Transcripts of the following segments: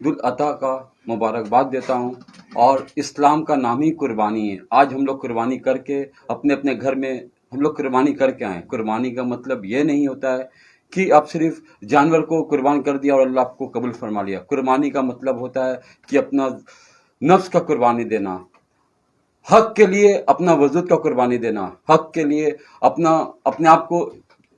ईद उल अता का मुबारकबाद देता हूँ। और इस्लाम का नाम ही कुर्बानी है। आज हम लोग कुर्बानी करके अपने अपने घर में हम लोग कुर्बानी करके आए। कुर्बानी का मतलब ये नहीं होता है कि आप सिर्फ जानवर को कुर्बान कर दिया और अल्लाह आपको कबूल फरमा लिया। कुर्बानी का मतलब होता है कि अपना नफ्स का कुर्बानी देना, हक के लिए अपना वजूद का कुर्बानी देना, हक के लिए अपना अपने आप को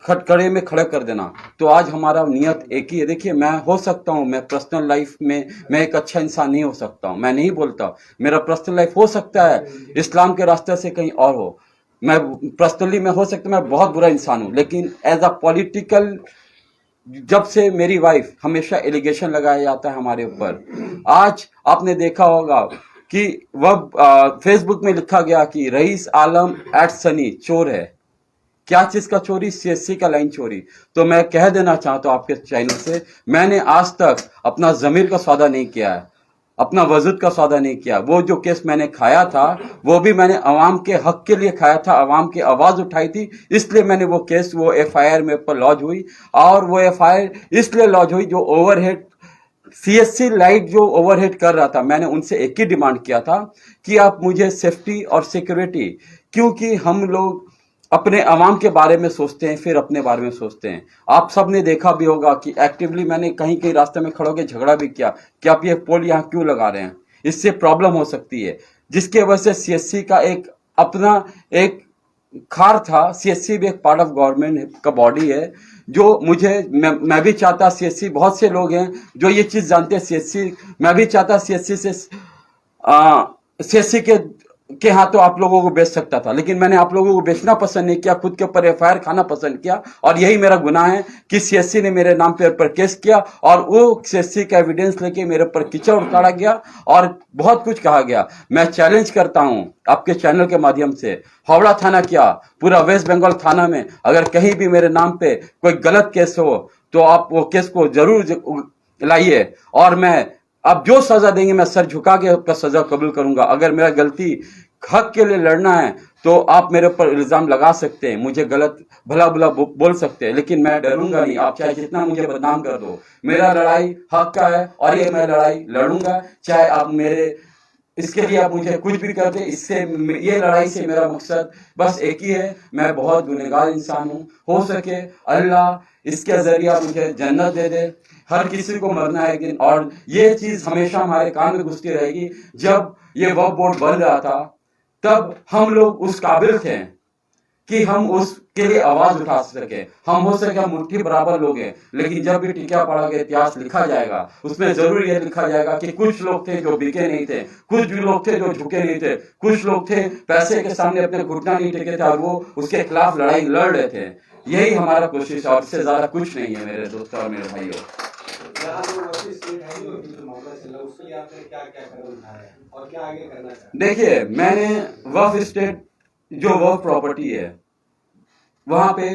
खटकड़े में खड़ा कर देना। तो आज हमारा नियत एक ही है। देखिए, मैं हो सकता हूँ, मैं पर्सनल लाइफ में मैं एक अच्छा इंसान नहीं हो सकता हूँ, मैं नहीं बोलता। मेरा पर्सनल लाइफ हो सकता है इस्लाम के रास्ते से कहीं और हो। मैं पर्सनली मैं हो सकता मैं बहुत बुरा इंसान हूँ, लेकिन एज अ पॉलिटिकल जब से मेरी वाइफ हमेशा एलिगेशन लगाया जाता है हमारे ऊपर। आज आपने देखा होगा कि वह फेसबुक में लिखा गया कि रईस आलम एट सनी चोर है। क्या चीज का चोरी? सीएससी का लाइन चोरी। तो मैं कह देना चाहता हूं आपके चैनल से, मैंने आज तक अपना जमीर का सौदा नहीं किया है, अपना वजूद का सौदा नहीं किया। वो जो केस मैंने खाया था वो भी मैंने अवाम के हक के लिए खाया था, अवाम की आवाज उठाई थी, इसलिए मैंने वो केस, वो एफआईआर मेरे ऊपर लॉन्च हुई। और वो एफआईआर इसलिए लॉन्च हुई, जो ओवरहेड सीएससी लाइट जो ओवरहेड कर रहा था, मैंने उनसे एक ही डिमांड किया था कि आप मुझे सेफ्टी और सिक्योरिटी, क्योंकि हम लोग अपने अवाम के बारे में सोचते हैं फिर अपने बारे में सोचते हैं। आप सब ने देखा भी होगा कि एक्टिवली मैंने कहीं कहीं रास्ते में खड़े होकर झगड़ा भी किया कि आप ये पोल यहाँ क्यों लगा रहे हैं, इससे प्रॉब्लम हो सकती है, जिसके वजह से सीएससी का एक अपना एक खार था। सीएससी भी एक पार्ट ऑफ गवर्नमेंट का बॉडी है, जो मुझे मैं भी चाहता, सीएससी बहुत से लोग हैं जो ये चीज जानते हैं, सीएससी मैं भी चाहता सीएससी से सीएससी के हाथों आप लोगों को बेच सकता था, लेकिन मैंने आप लोगों को बेचना पसंद नहीं किया, खुद के ऊपर एफआईआर खाना पसंद किया। और यही मेरा गुनाह है कि सीएससी ने मेरे नाम पर केस किया और वो सीएससी का एविडेंस लेके मेरे ऊपर कीचड़ उतारा गया और बहुत कुछ कहा गया। मैं चैलेंज करता हूं आपके चैनल के माध्यम से, हावड़ा थाना क्या, पूरा वेस्ट बंगाल थाना में अगर कहीं भी मेरे नाम पे कोई गलत केस हो तो आप वो केस को जरूर लाइए, और मैं अब जो सजा देंगे मैं सर झुका के उसका सजा कबूल करूंगा। अगर मेरा गलती हक के लिए लड़ना है तो आप मेरे ऊपर इल्जाम लगा सकते हैं, मुझे गलत भला बुला बोल सकते हैं, लेकिन मैं डरूंगा नहीं। आप चाहे जितना मुझे बदनाम कर दो, मेरा लड़ाई हक का है और ये मैं लड़ाई लड़ूंगा, चाहे आप मेरे इसके लिए आप मुझे कुछ भी कर दे। इससे ये लड़ाई से मेरा मकसद बस एक ही है, मैं बहुत गुनहगार इंसान हूँ, हो सके अल्लाह इसके जरिए मुझे जन्नत दे दे। हर किसी को मरना है एक दिन, और ये चीज हमेशा हमारे कान में घुसती रहेगी। जब ये वक्फ बोर्ड बन रहा था तब हम लोग उस काबिल थे कि हम उसके लिए आवाज उठा सके, हम हो सके मुट्ठी बराबर लोग हैं। लेकिन जब भी टिकिया पड़ा के इतिहास लिखा जाएगा उसमें जरूर यह लिखा जाएगा कि कुछ लोग थे जो बिके नहीं थे, कुछ भी लोग थे जो झुके नहीं थे, कुछ लोग थे पैसे के सामने अपने घुटना नहीं टेके थे और वो उसके खिलाफ लड़ाई लड़ रहे थे। यही हमारा कोशिश है और इससे ज्यादा कुछ नहीं है मेरे दोस्तों और मेरे भाइयों। देखिए, मैंने वक्फ स्टेट जो वक्फ प्रॉपर्टी है वहां पे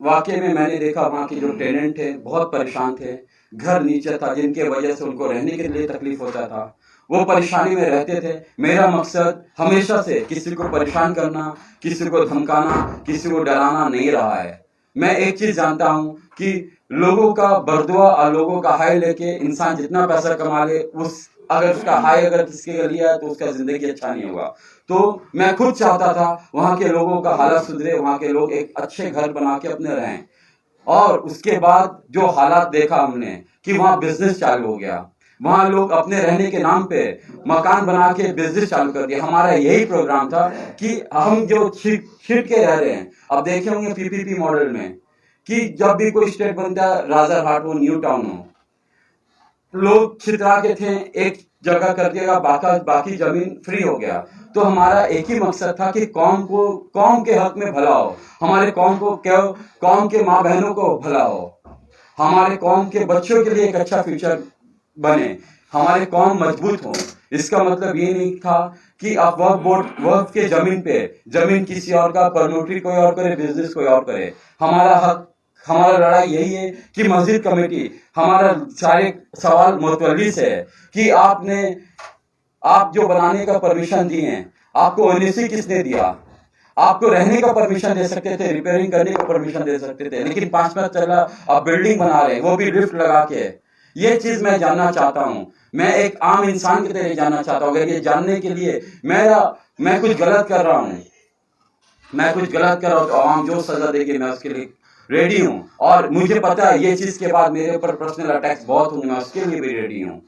वाकई में मैंने देखा वहां के जो टेनेंट थे बहुत परेशान थे, घर नीचे था जिनके वजह से उनको रहने के लिए तकलीफ होता था, वो परेशानी में रहते थे। मेरा मकसद हमेशा से किसी को परेशान करना, किसी को धमकाना, किसी को डराना नहीं रहा है। मैं एक चीज जानता हूं कि लोगों का बरदुआ और लोगों का हाय लेके इंसान जितना पैसा कमा ले, उस अगर उसका हाय अगर किसी के लिए है तो उसका जिंदगी अच्छा नहीं होगा। तो मैं खुद चाहता था वहां के लोगों का हालत सुधरे, वहां के लोग एक अच्छे घर बना के अपने रहें। और उसके बाद जो हालात देखा हमने कि वहां बिजनेस चालू हो गया, वहां लोग अपने रहने के नाम पे मकान बना के बिजनेस चालू कर दिया। हमारा यही प्रोग्राम था कि हम जो छिट के रह रहे हैं, अब देखे होंगे पीपीपी मॉडल में कि जब भी कोई स्टेट बनता है, राजारहाट हो, न्यू टाउन हो, लोग छितरा के थे, एक जगह कर दिया, बाकी जमीन फ्री हो गया। तो हमारा एक ही मकसद था कि कौम के हक में भला हो, हमारे कौम के माँ बहनों को भला हो, हमारे कौम के बच्चों के लिए एक अच्छा फ्यूचर बने, हमारे कौम मजबूत हो। इसका मतलब ये नहीं था कि आप वक्फ के जमीन किसी और का, प्रमोटरी कोई और करे, बिजनेस कोई और करे। हमारा हक, हमारा लड़ाई यही है कि मस्जिद कमेटी, हमारा सारे सवाल मुतवल्ली से है कि आप जो बनाने का परमिशन दिए हैं, आपको ओएनजीसी किसने दिया? आपको रहने का परमिशन दे सकते थे, रिपेयरिंग करने का परमिशन दे सकते थे, लेकिन 5 चला आप बिल्डिंग बना रहे हैं, वो भी लिफ्ट लगा के। ये चीज मैं जानना चाहता हूं। मैं एक आम इंसान की तरह जानना चाहता हूं। अगर ये जानने के लिए मैं कुछ गलत कर रहा हूं, तो आवाम जो सजा देगी मैं उसके लिए रेडी हूं। और मुझे पता है ये चीज के बाद मेरे ऊपर पर्सनल अटैक्स बहुत होंगे, मैं उसके लिए भी रेडी हूं।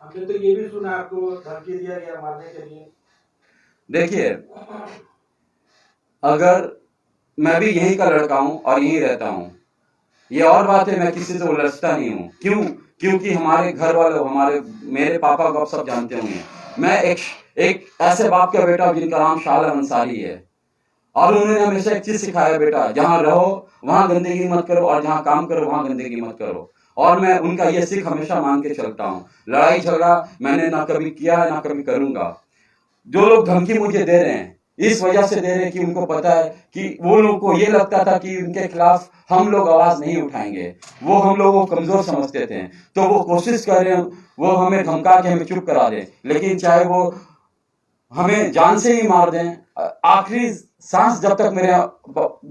हमने तो ये भी सुना आपको धमकी दिया गया मारने के लिए। देखिए, अगर मैं भी यहीं का लड़का हूं और यहीं रहता हूं, ये और बात है, मैं किसी से उलझता नहीं हूं। क्यों? क्योंकि हमारे घर वाले, मेरे पापा को आप सब जानते होंगे। मैं एक ऐसे बाप का बेटा जिनका नाम शाह आलम अंसारी है, और उन्होंने हमेशा एक चीज सिखाया, बेटा जहां रहो वहां गंदगी मत करो और जहां काम करो वहां गंदगी मत करो। और मैं उनका ये सीख हमेशा मान के चलता हूँ। लड़ाई झगड़ा मैंने ना कभी किया है ना कभी करूंगा। जो लोग धमकी मुझे दे रहे हैं इस वजह से दे रहे हैं कि उनको पता है कि वो लोगों को ये लगता था कि उनके खिलाफ हम लोग आवाज नहीं उठाएंगे, वो हम लोगों को कमजोर समझते थे, तो वो कोशिश कर रहे हैं वो हमें धमका के हमें चुप करा दें। लेकिन चाहे वो हमें जान से ही मार दें, आखिरी सांस जब तक मेरे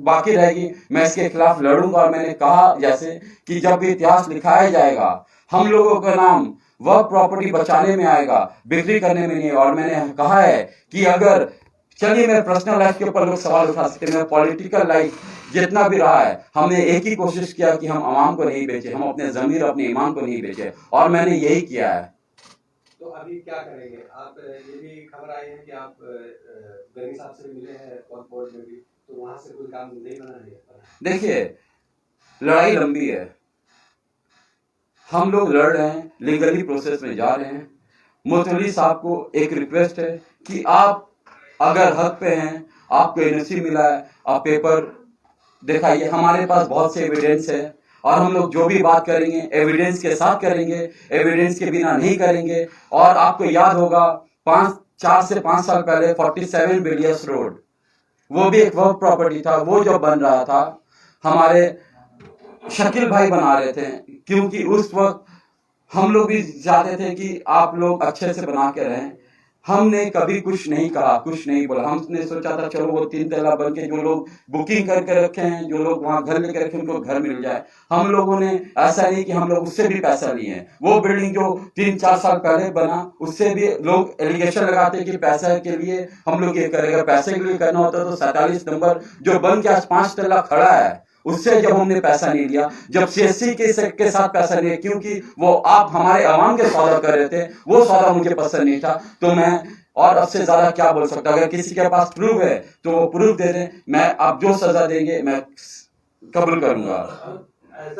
बाकी रहेगी मैं इसके खिलाफ लड़ूंगा। और मैंने कहा जैसे कि जब भी इतिहास लिखाया जाएगा हम लोगों का नाम वह प्रॉपर्टी बचाने में आएगा, बिक्री करने में नहीं। और मैंने कहा है कि अगर चलिए मैं पर्सनल लाइफ के ऊपर लोग सवाल उठा सकते हैं, पॉलिटिकल लाइफ जितना भी रहा है हमने एक ही कोशिश किया कि हम आवाम को नहीं बेचे, हम अपने जमीर अपने ईमान को नहीं बेचे, और मैंने यही किया है। तो अभी क्या करेंगे आप? ये भी खबर आई है कि आप गनी साहब से मिले हैं वक्फ बोर्ड में भी, तो वहां से कोई काम नहीं बना है? देखिए, लड़ाई लंबी है, हम लोग लड़ रहे हैं, लीगली प्रोसेस में जा रहे हैं। मुतवल्ली साहब को एक रिक्वेस्ट है कि आप अगर हक पे हैं, आपको एनओसी मिला है, आप पेपर दिखाइए। हमारे पास बहुत से एविडेंस है और हम लोग जो भी बात करेंगे एविडेंस के साथ करेंगे, एविडेंस के बिना नहीं करेंगे। और आपको याद होगा 4 से 5 साल पहले 47 बिलियर्स रोड, वो भी एक वह प्रॉपर्टी था, वो जो बन रहा था हमारे शकील भाई बना रहे थे, क्योंकि उस वक्त हम लोग भी चाहते थे कि आप लोग अच्छे से बना के रहें। हमने कभी कुछ नहीं कहा, कुछ नहीं बोला। हमने सोचा था चलो वो 3 तला बन के जो लोग बुकिंग करके रखे हैं, जो लोग वहां घर लेके रखे उनको घर मिल जाए। हम लोगों ने ऐसा नहीं कि हम लोग उससे भी पैसा लिए हैं। वो बिल्डिंग जो 3-4 साल पहले बना उससे भी लोग एलिगेशन लगाते कि पैसे के लिए हम लोग ये करेगा। पैसे के लिए करना होता तो 47 नंबर जो बन के आज 5 तला खड़ा है उससे जब हमने पैसा नहीं लिया, जब सीएससी के साथ पैसा लिया, क्योंकि वो आप हमारे आवाम के सौदा कर रहे थे, वो सौदा मुझे पसंद नहीं था। तो मैं और अब से ज्यादा क्या बोल सकता? अगर किसी के पास प्रूफ है तो वो प्रूफ दे दें, मैं आप जो सजा देंगे मैं कबूल करूंगा।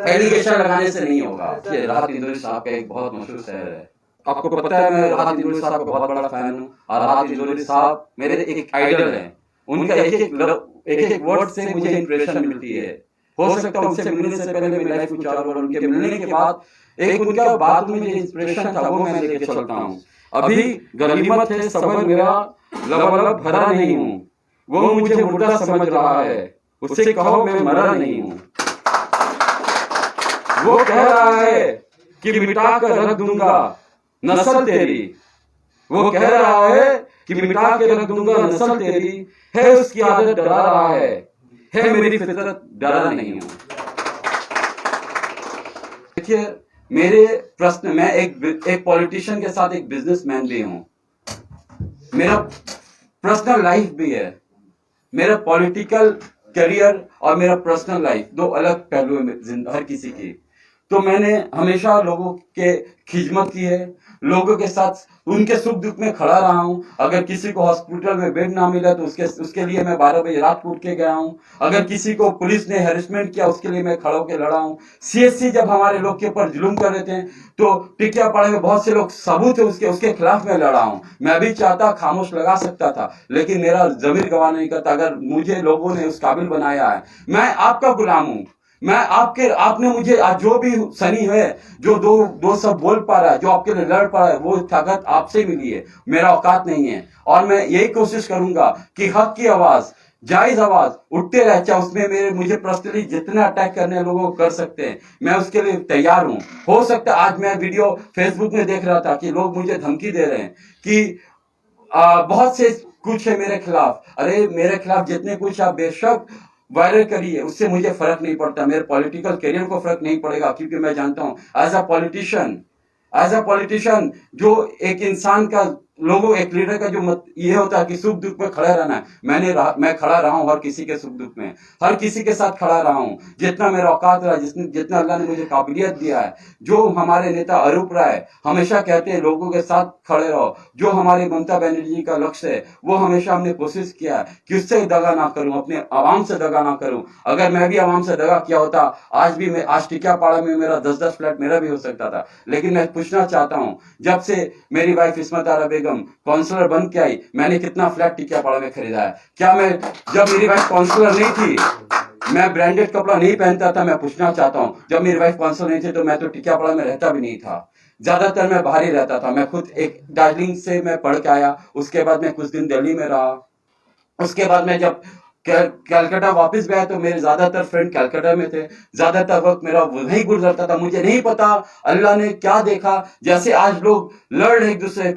एलिगेशन लगाने से नहीं होगा। ये राहत इंदौरी साहब का एक बहुत मशहूर शहर है, आपको पता है मैं राहत इंदौरी साहब का बहुत बड़ा फैन हूँ। और राहत इंदौरी साहब मेरे एक आइडल है, उनका एक वर्ड से मुझे इंप्रेशन मिलती है। हो सकता है उनसे मिलने से पहले मेरी लाइफ कुछ और उनके मिलने के बाद एक उनका बात में जो इंस्पिरेशन था वो मैं लेके चलता हूँ। अभी गनीमत है सबर मेरा, लबालब भरा नहीं हूँ, वो मुझे मुर्दा समझ रहा है, उससे कहो मैं मरा नहीं हूँ। वो कह रहा है कि मिटा कर रख दूंगा नस्ल तेरी, वो कह रहा है कि मिटा के रख दूंगा नस्ल तेरी, है उसकी आदत डरा रहा है मेरी फितरत डरा नहीं हूं। देखिए मेरे प्रश्न, मैं एक पॉलिटिशियन के साथ एक बिजनेसमैन भी हूं, मेरा पर्सनल लाइफ भी है। मेरा पॉलिटिकल करियर और मेरा पर्सनल लाइफ दो अलग पहलू है हर किसी की। तो मैंने हमेशा लोगों के खिदमत की है, लोगों के साथ उनके सुख दुख में खड़ा रहा हूं। अगर किसी को हॉस्पिटल में बेड ना मिला तो उसके लिए मैं 12 बजे रात को उठ के गया हूं। अगर किसी को पुलिस ने हैरेसमेंट किया उसके लिए मैं खड़ा होकर लड़ा हूं। सीएससी जब हमारे लोग के ऊपर जुल्म कर रहे थे तो टिकियापाड़े में बहुत से लोग सबूत थे उसके खिलाफ मैं लड़ा हूं। मैं भी चाहता खामोश लगा सकता था, लेकिन मेरा जमीर गवाह नहीं करता। अगर मुझे लोगों ने उस काबिल बनाया है, मैं आपका गुलाम हूं। मैं आपने मुझे आज जो भी सनी है, जो दो सब बोल पा रहा है, जो आपके लिए लड़ पा रहा है, वो ताकत आपसे मिली है, मेरा औकात नहीं है। और मैं यही कोशिश करूंगा कि हक की आवाज, जायज आवाज उठते रहे, चाहे उसमें मुझे पर्सनली जितना अटैक करने लोगों को कर सकते हैं, मैं उसके लिए तैयार हूं। हो सकता है आज मैं वीडियो फेसबुक में देख रहा था कि लोग मुझे धमकी दे रहे हैं कि बहुत से कुछ है मेरे खिलाफ। अरे मेरे खिलाफ जितने कुछ आप बेशक वायरल करिए, उससे मुझे फर्क नहीं पड़ता, मेरे पॉलिटिकल करियर को फर्क नहीं पड़ेगा, क्योंकि मैं जानता हूं एज अ पॉलिटिशियन जो एक इंसान का, लोगों, एक लीडर का जो ये होता है कि सुख दुख में खड़ा रहना है। मैं खड़ा रहा हूं हर किसी के सुख दुख में, हर किसी के साथ खड़ा रहा हूं, जितना मेरा औकात रहा, जितना अल्लाह ने मुझे काबिलियत दिया है। जो हमारे नेता अरूप राय हमेशा कहते हैं लोगों के साथ खड़े रहो, जो हमारे ममता बनर्जी जी का लक्ष्य है, वो हमेशा हमने कोशिश किया है कि उससे दगा ना करूं, अपने आवाम से दगा ना करूं। अगर मैं भी आवाम से दगा किया होता, आज टिकियापाड़ा में मेरा 10-10 फ्लैट मेरा भी हो सकता था। लेकिन मैं पूछना चाहता हूं, जब से मेरी वाइफ इस्मत आरा बेगम काउंसलर बन के आई, मैंने कितना फ्लैट टिकियापाड़ा में खरीदा है? क्या मैं, जब मेरी वाइफ काउंसलर नहीं थी, मैं ब्रांडेड कपड़ा नहीं पहनता था? मैं पूछना चाहता हूं, जब मेरी वाइफ काउंसलर नहीं थी तो मैं तो टिकियापाड़ा में रहता भी नहीं था। ज्यादातर मैं बाहर ही रहता था। मैं खुद एक दार्जिलिंग से मैं पढ़ के आया, उसके बाद मैं कुछ दिन दिल्ली में रहा, उसके बाद मैं जब कलकत्ता वापस गया तो मेरे ज्यादातर फ्रेंड कलकत्ता में थे, ज्यादातर वक्त मेरा वहीं गुजरता था। मुझे नहीं पता अल्लाह ने क्या देखा, जैसे आज लोग लड़ एक दूसरे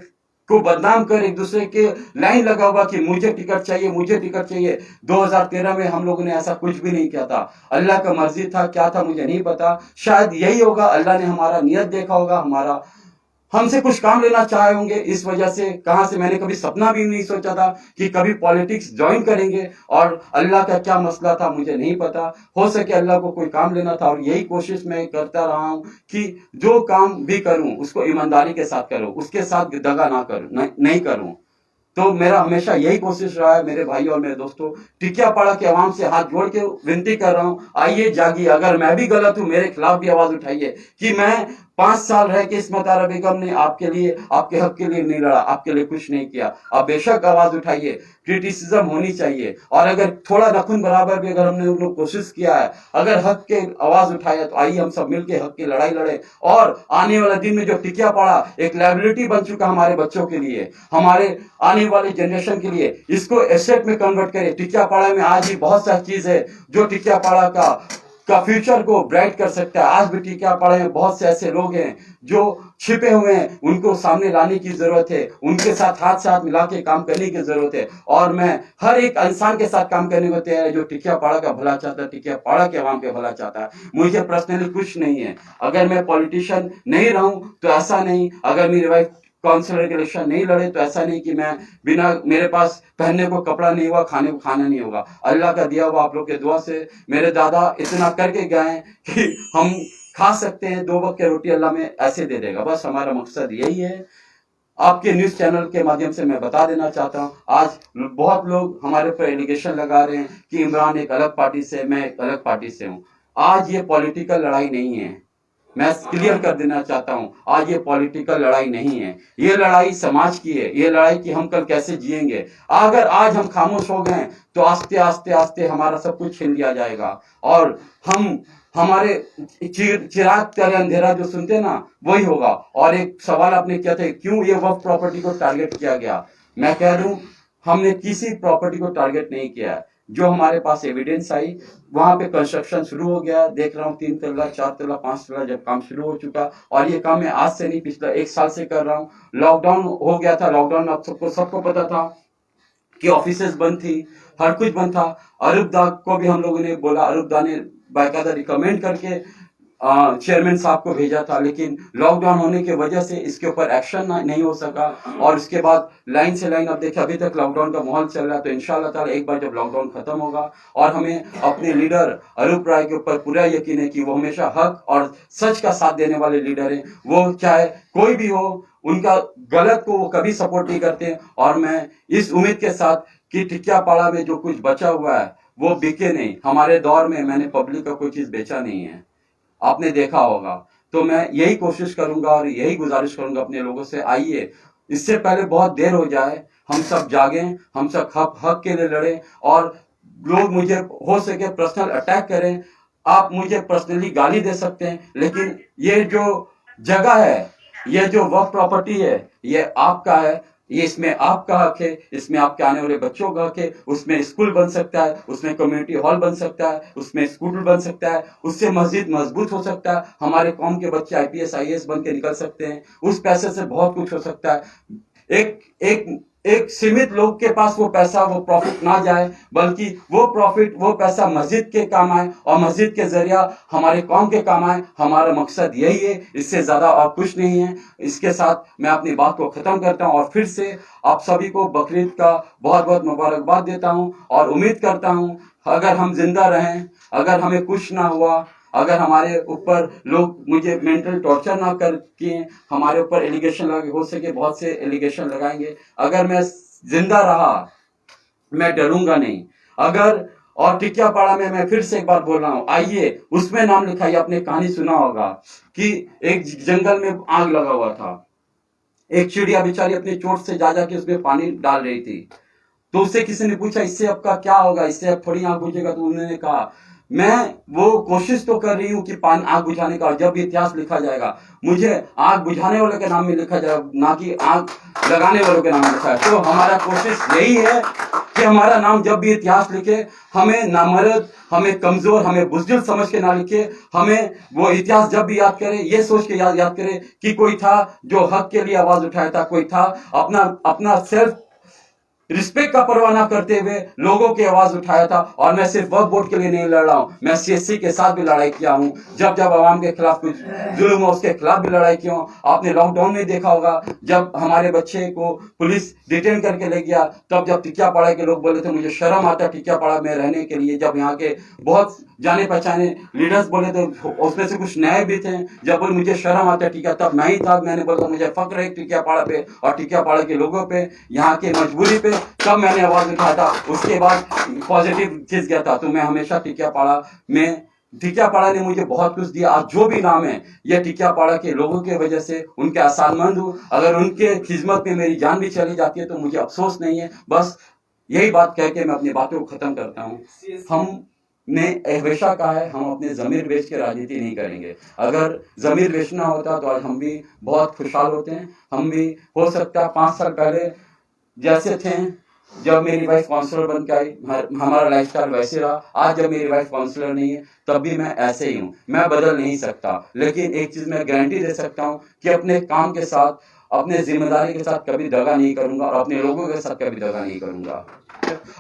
को बदनाम कर, एक दूसरे के लाइन लगा हुआ कि मुझे टिकट चाहिए, मुझे टिकट चाहिए। 2013 में हम लोगों ने ऐसा कुछ भी नहीं किया था। अल्लाह का मर्जी था, क्या था मुझे नहीं पता। शायद यही होगा, अल्लाह ने हमारा नियत देखा होगा, हमारा हमसे कुछ काम लेना चाहे होंगे। इस वजह से कहां से, मैंने कभी सपना भी नहीं सोचा था कि कभी पॉलिटिक्स ज्वाइन करेंगे, और अल्लाह का क्या मसला था मुझे नहीं पता। हो सके अल्लाह को कोई काम लेना था, और यही कोशिश मैं करता रहा हूं कि जो काम भी करूं उसको ईमानदारी के साथ करूं, उसके साथ दगा ना करूं, नहीं करूं। तो मेरा हमेशा यही कोशिश रहा है। मेरे भाई और मेरे दोस्तों, टिकियापाड़ा के आवाम से हाथ जोड़ के विनती कर रहा हूं, आइए जागिए। अगर मैं भी गलत हूं, मेरे खिलाफ भी आवाज उठाइए कि मैं 5 साल रह के इस्मत आरा बेगम ने आपके लिए, आपके हक के लिए नहीं लड़ा, आपके लिए कुछ नहीं किया। आप बेशक आवाज उठाइए, क्रिटिसिज्म होनी चाहिए। और अगर थोड़ा नखून बराबर भी अगर हमने लोग कोशिश किया है, अगर हक के आवाज उठाया, तो आइए हम सब मिलकर हक की लड़ाई लड़े। और आने वाले दिन में जो टिकियापाड़ा एक लाइबिलिटी बन चुका हमारे बच्चों के लिए, हमारे आने वाले जनरेशन के लिए, इसको एसेट में कन्वर्ट करें। टिकियापाड़ा में आज भी बहुत सारी चीज है जो टिकियापाड़ा का फ्यूचर को ब्राइट कर सकता है। आज भी टिकियापाड़ा में बहुत से ऐसे लोग हैं जो छिपे हुए हैं, उनको सामने लाने की जरूरत है, उनके साथ हाथ से हाथ मिला के काम करने की जरूरत है। और मैं हर एक इंसान के साथ काम करने को तैयार है जो टिकियापाड़ा का भला चाहता है, टिकियापाड़ा के आवाम के भला चाहता है। मुझे पर्सनली कुछ नहीं है। अगर मैं पॉलिटिशियन नहीं रहूं तो ऐसा नहीं, अगर मेरी वाइफ काउंसिलर के इलेक्शन नहीं लड़े तो ऐसा नहीं कि मैं बिना, मेरे पास पहनने को कपड़ा नहीं हुआ, खाने को खाना नहीं होगा। अल्लाह का दिया हुआ आप लोग के दुआ से मेरे दादा इतना करके गए हैं कि हम खा सकते हैं, 2 वक्त की रोटी अल्लाह में ऐसे दे देगा। बस हमारा मकसद यही है। आपके न्यूज चैनल के माध्यम से मैं बता देना चाहता हूं, आज बहुत लोग हमारे ऊपर एलिगेशन लगा रहे हैं कि इमरान एक अलग पार्टी से, मैं एक अलग पार्टी से हूं। आज ये पॉलिटिकल लड़ाई नहीं है, मैं क्लियर कर देना चाहता हूं। आज ये पॉलिटिकल लड़ाई नहीं है, ये लड़ाई समाज की है। ये लड़ाई कि हम कल कैसे जिएंगे। अगर आज हम खामोश हो गए तो आस्ते आस्ते आस्ते हमारा सब कुछ छीन लिया जाएगा, और हम हमारे चिराग तले अंधेरा जो सुनते ना, वही होगा। और एक सवाल आपने किया था, क्यों ये वक्फ प्रॉपर्टी को टारगेट किया गया? मैं कह दूं, हमने किसी प्रॉपर्टी को टारगेट नहीं किया है। जो हमारे पास एविडेंस आई, वहां पे कंस्ट्रक्शन शुरू हो गया। देख रहा हूँ 3 तल्ला, 4 तल्ला, 5 तल्ला जब काम शुरू हो चुका। और ये काम मैं आज से नहीं, पिछला 1 साल से कर रहा हूँ। लॉकडाउन हो गया था, लॉकडाउन में आप सबको पता था कि ऑफिसेज बंद थी, हर कुछ बंद था। अरूप दा को भी हम लोगों ने बोला, अरूप दा ने बाकायदा रिकमेंड करके चेयरमैन साहब को भेजा था, लेकिन लॉकडाउन होने की वजह से इसके ऊपर एक्शन नहीं हो सका। और उसके बाद लाइन से लाइन, अब देखिए अभी तक लॉकडाउन का माहौल चल रहा है। तो इंशाल्लाह ताला एक बार जब लॉकडाउन खत्म होगा, और हमें अपने लीडर अरूप राय के ऊपर पूरा यकीन है कि वो हमेशा हक और सच का साथ देने वाले लीडर हैं। वो चाहे कोई भी हो, उनका गलत को वो कभी सपोर्ट नहीं करते। और मैं इस उम्मीद के साथ कि टिकियापाड़ा में जो कुछ बचा हुआ है वो बिके नहीं। हमारे दौर में मैंने पब्लिक का कोई चीज बेचा नहीं है, आपने देखा होगा। तो मैं यही कोशिश करूंगा और यही गुजारिश करूंगा अपने लोगों से, आइए इससे पहले बहुत देर हो जाए, हम सब जागें, हम सब हक के लिए लड़ें। और लोग मुझे हो सके पर्सनल अटैक करें, आप मुझे पर्सनली गाली दे सकते हैं, लेकिन ये जो जगह है, ये जो वक्फ प्रॉपर्टी है, ये आपका है। ये इसमें आपका हक है, इसमें आपके आने वाले बच्चों का हक है। उसमें स्कूल बन सकता है, उसमें कम्युनिटी हॉल बन सकता है, उसमें स्कूल बन सकता है, उससे मस्जिद मजबूत हो सकता है। हमारे कौम के बच्चे IPS IAS बन के निकल सकते हैं। उस पैसे से बहुत कुछ हो सकता है। एक एक सीमित लोग के पास वो पैसा, वो प्रॉफिट ना जाए, बल्कि वो प्रॉफिट, वो पैसा मस्जिद के काम आए और मस्जिद के जरिया हमारे कौम के काम आए। हमारा मकसद यही है, इससे ज्यादा और कुछ नहीं है। इसके साथ मैं अपनी बात को खत्म करता हूं और फिर से आप सभी को बकरीद का बहुत बहुत मुबारकबाद देता हूं और उम्मीद करता हूं अगर हम जिंदा रहें, अगर हमें कुछ ना हुआ, अगर हमारे ऊपर लोग मुझे मेंटल टॉर्चर ना करके हमारे ऊपर एलिगेशन लगे, हो सके बहुत से एलिगेशन लगाएंगे, अगर मैं जिंदा रहा मैं डरूंगा नहीं। अगर और टिकियापाड़ा में मैं फिर से एक बार बोल रहा हूं, आइए उसमें नाम लिखाइए। आपने कहानी सुना होगा कि एक जंगल में आग लगा हुआ था, एक चिड़िया बेचारी अपनी चोट से जा के उसमें पानी डाल रही थी, तो उससे किसी ने पूछा इससे आपका क्या होगा, इससे अब थोड़ी आग बुझेगा। तो उन्होंने कहा मैं वो कोशिश तो कर रही हूँ कि पानी आग बुझाने का, और जब इतिहास लिखा जाएगा मुझे आग बुझाने वाले के नाम में लिखा जाएगा, ना कि आग लगाने वालों के नाम में लिखा है। तो हमारा कोशिश यही है कि हमारा नाम जब भी इतिहास लिखे, हमें नामर्द, हमें कमजोर, हमें बुज़दिल समझ के ना लिखे। हमें वो इतिहास जब भी याद करे, ये सोच के याद करे कि कोई था जो हक के लिए आवाज उठाया था, कोई था अपना सेल्फ रिस्पेक्ट का परवाह ना करते हुए लोगों की आवाज उठाया था। और मैं सिर्फ वक्फ बोर्ड के लिए नहीं लड़ रहा हूं, मैं सीएससी के साथ भी लड़ाई किया हूं। जब आवाम के खिलाफ कुछ जुल्म हो उसके खिलाफ भी लड़ाई किया हूं। आपने लॉकडाउन में देखा होगा जब हमारे बच्चे को पुलिस डिटेन करके ले गया, तब जब टिकियापाड़ा के लोग बोले थे मुझे शर्म आता टिकियापाड़ा में रहने के लिए, जब यहाँ के बहुत जाने पहचाने लीडर्स बोले थे, उसमें से कुछ नए भी थे, जब बोले मुझे शर्म आता टिकिया, तब मैं ही था, मैंने बोला मुझे फक्र है टिकियापाड़ा पे और टिकियापाड़ा के लोगों पे, यहाँ के मजबूरी पे, तब मैंने आवाज उठाया था। उसके बाद पॉजिटिव चीज गया था। तो मैं हमेशा टिकियापाड़ा ने मुझे बहुत कुछ दिया। आज जो भी नाम है ये टिकियापाड़ा के लोगों की वजह से, उनके एहसानमंद हूं। अगर उनके खिदमत में मेरी जान भी चली जाती है तो मुझे अफसोस नहीं है। बस यही बात कह के मैं अपनी बातों को खत्म करता हूं। हमने हमेशा कहा है हम अपने जमीर बेच के राजनीति नहीं करेंगे। अगर जमीर बेचना होता तो आज हम भी बहुत खुशहाल होते हैं। हम भी हो सकता है 5 साल पहले जैसे थे, जब मेरी वाइफ काउंसलर बन के आई, हमारा लाइफस्टाइल वैसे रहा। आज जब मेरी वाइफ काउंसलर नहीं है तब भी मैं ऐसे ही हूँ, मैं बदल नहीं सकता। लेकिन एक चीज मैं गारंटी दे सकता हूँ कि अपने काम के साथ, अपने जिम्मेदारी के साथ कभी दगा नहीं करूंगा और अपने लोगों के साथ कभी दगा नहीं करूंगा।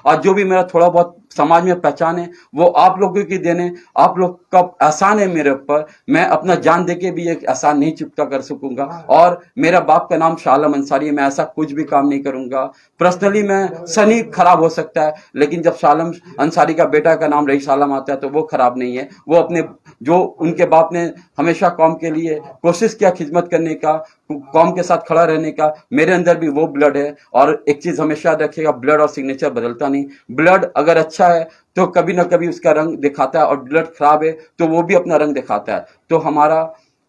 और जो भी मेरा थोड़ा बहुत समाज में पहचान है वो आप लोगों की देने, आप लोग का एहसान है मेरे ऊपर। मैं अपना जान देके भी एक एहसान नहीं चुकता कर सकूंगा। और मेरा बाप का नाम शाह आलम अंसारी है, मैं ऐसा कुछ भी काम नहीं करूंगा। पर्सनली मैं सनी खराब हो सकता है, लेकिन जब शाह आलम अंसारी का बेटा का नाम रईस आलम आता है तो वो खराब नहीं है। वो अपने जो उनके बाप ने हमेशा कौम के लिए कोशिश किया खिदमत करने का, कौम के साथ खड़ा रहने का, मेरे अंदर भी वो ब्लड है। और एक चीज हमेशा याद रखिएगा, ब्लड और सिग्नेचर बदलता नहीं। ब्लड अगर अच्छा है तो कभी ना कभी उसका रंग दिखाता है, और ब्लड खराब है तो वो भी अपना रंग दिखाता है। तो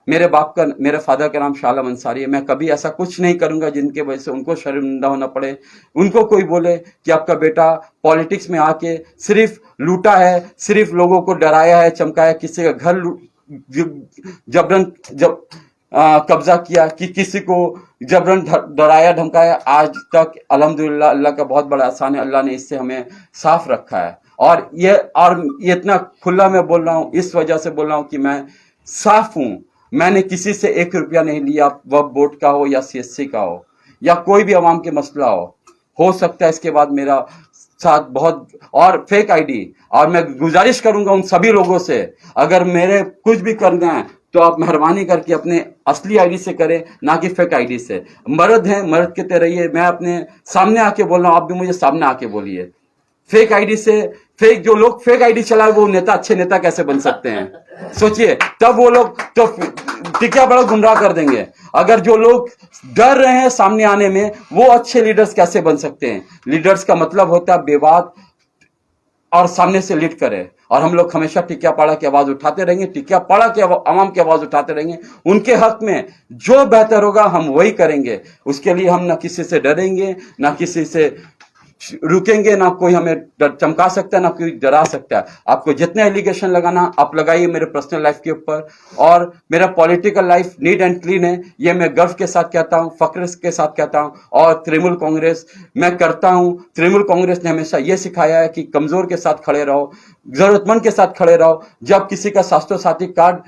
मेरे फादर का नाम शाह आलम अंसारी है। मैं कभी ऐसा कुछ नहीं करूंगा जिनके वजह से उनको शर्मिंदा होना पड़े, उनको कोई बोले कि आपका बेटा पॉलिटिक्स में आके सिर्फ लूटा है, सिर्फ लोगों को डराया है, चमकाया, किसी का घर जबरन कब्जा किया, कि किसी को जबरन डराया धमकाया। आज तक अल्हम्दुलिल्लाह अल्लाह का बहुत बड़ा एहसान है, अल्लाह ने इससे हमें साफ रखा है। और ये इतना खुला मैं बोल रहा हूँ, इस वजह से बोल रहा हूँ कि मैं साफ हूं। मैंने किसी से 1 रुपया नहीं लिया, वक्फ बोर्ड का हो या सीएससी का हो या कोई भी अवाम के मसला हो सकता है इसके बाद मेरा साथ बहुत और फेक आईडी। और मैं गुजारिश करूंगा उन सभी लोगों से, अगर मेरे कुछ भी करना है तो आप मेहरबानी करके अपने असली आईडी से करें, ना कि फेक आईडी से। मर्द हैं, मर्द के तरह रहिए। मैं अपने सामने आके बोल रहा हूं, आप भी मुझे सामने आके बोलिए। फेक आईडी से, जो लोग फेक आईडी चलाए वो नेता, अच्छे नेता कैसे बन सकते हैं? सोचिए, तब वो लोग तो टिकियापाड़ा गुमराह कर देंगे। अगर जो लोग डर रहे हैं सामने आने में, वो अच्छे लीडर्स कैसे बन सकते हैं? लीडर्स का मतलब होता है बेबाक और सामने से लीड करे। और हम लोग हमेशा टिकियापाड़ा की आवाज उठाते रहेंगे, टिकियापाड़ा के अवाम की आवाज उठाते रहेंगे। उनके हक में जो बेहतर होगा हम वही करेंगे। उसके लिए हम ना किसी से डरेंगे, ना किसी से रुकेंगे, ना कोई हमें चमका सकता है, ना कोई डरा सकता है। आपको जितने एलिगेशन लगाना आप लगाइए मेरे पर्सनल लाइफ के ऊपर। और मेरा political life neat and clean है, ये मैं गर्व के साथ कहता हूं, फख्र के साथ कहता हूं। और तृणमूल कांग्रेस मैं करता हूं। तृणमूल कांग्रेस ने हमेशा ये सिखाया है कि कमजोर के साथ खड़े रहो, जरूरतमंद के साथ खड़े रहो। जब किसी का स्वास्थ्य साथी कार्ड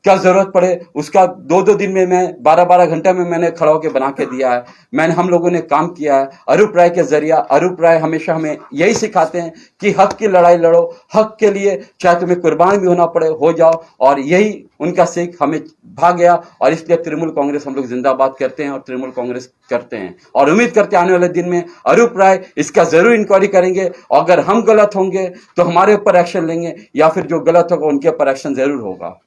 क्या जरूरत पड़े उसका 2-2 दिन में मैं 12-12 घंटे में मैंने खड़ा होकर बना के दिया है। मैंने हम लोगों ने काम किया है अरूप राय के जरिया। अरूप राय हमेशा हमें यही सिखाते हैं कि हक की लड़ाई लड़ो, हक के लिए चाहे तुम्हें कुर्बान भी होना पड़े हो जाओ, और यही उनका सीख हमें भा गया। और इसलिए तृणमूल कांग्रेस हम लोग जिंदाबाद करते हैं और तृणमूल कांग्रेस करते हैं, और उम्मीद करते हैं आने वाले दिन में अरूप राय इसका जरूर इंक्वायरी करेंगे। अगर हम गलत होंगे तो हमारे ऊपर एक्शन लेंगे, या फिर जो गलत होगा उनके ऊपर एक्शन जरूर होगा।